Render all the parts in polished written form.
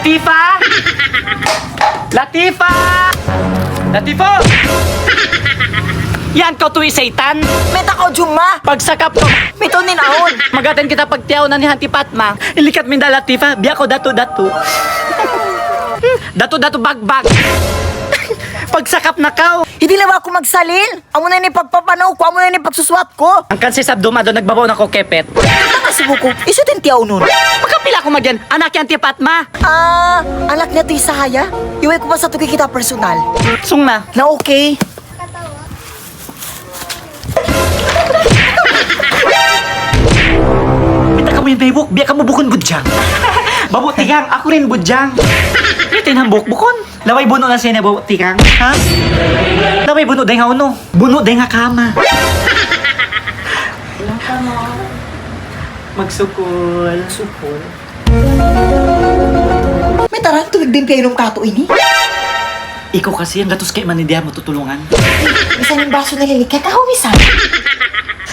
Latifa! Latifa! Latifo! Yan ko tuwi satan. Meta ko Juma. Pagsakap ko, Mito nin ahon. magaten kita pagtiyaw na ni Hanti Patma. Ilikat minda Latifa, biya ko datu-datu. Datu-datu bagbag. Pagsakap na kao. Hindi na ba ako magsalin? Amo na ni pagpapanaw ko, amo na ni pagsuswat ko. Ang kansi sa dumado, nagbabaw na ko kepet. Tama si Buko, iso din tiyaw nun. Pagkapila ko magyan, anak yan ti Patma. Anak niya ti Sahaya. Iway ko pa sa tuki kita personal. Sung na. Na okay. Bita ka mo yung baybuk, biya ka mo bukon budyang. Babutikang, ako rin budyang. Bitin ang bukbukon. Laway buno na siya na babutikang. Ha? Laway buno day nga uno. Buno day nga kama. Magsukol. Sukol. May tarang tuwig din kayo ng kato ini. Ikaw kasi ang gatos kay manidiya mo tutulungan. Bisan yung baso na lilikat ako, bisan.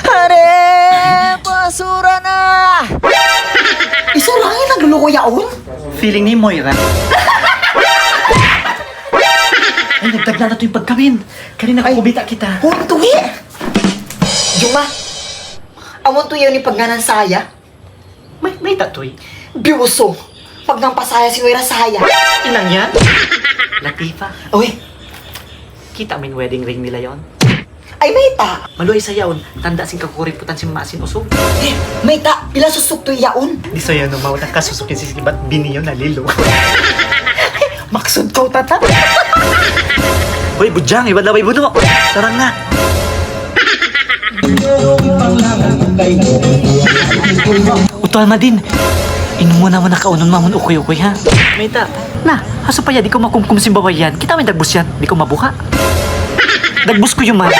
Hare, basura na! Isurangin ang lulo ko yaon? Feeling ni Moira. Ay, nagdagla na ito yung pagkawin. Kanina kubita kita. Huntuhi! Juma, amon to yun ni pagganan saya. May tatoy. Biuso, pag nang pasaya si Moira saya. Inang yan? Latifa. Uy, Kita mo yung wedding ring nila yon. ay may ta. Maluay sa yaon, tanda sing kakuriputan si Masin Usog. May ta, pila susuk to yaon. Di sa yaon, mawag kasusukin si Sibat Biniyo na lilo. Maksud ko tata. Hoy, budyang, ibad laway buno. Sarang na. Utual ma din. Inom mo naman nakaunon mamon ukoy-ukoy ha. Meta, na, haso pa ya, di ko makumkum simbaway yan. Kita may dagbus yan, di ko mabuka. Dagbus ko yung man.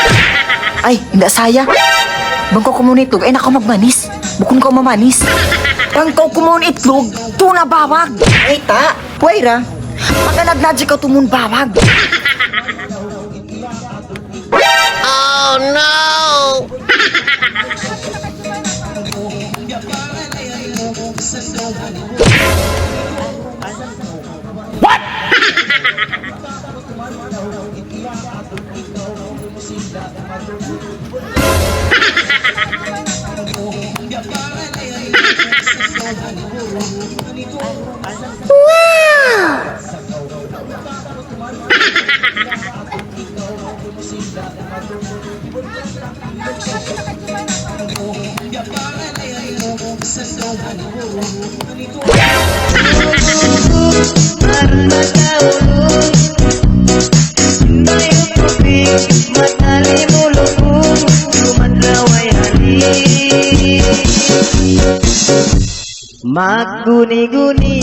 Ay, hindi saya. Bangko ko muna itlog, ay nako magmanis. Bukon ko mamanis. Bangko ko muna itlog, tuna bawag. Ay ta, Moira, pagkanagnaji ka tumun bawag. Oh no! Maguni-guni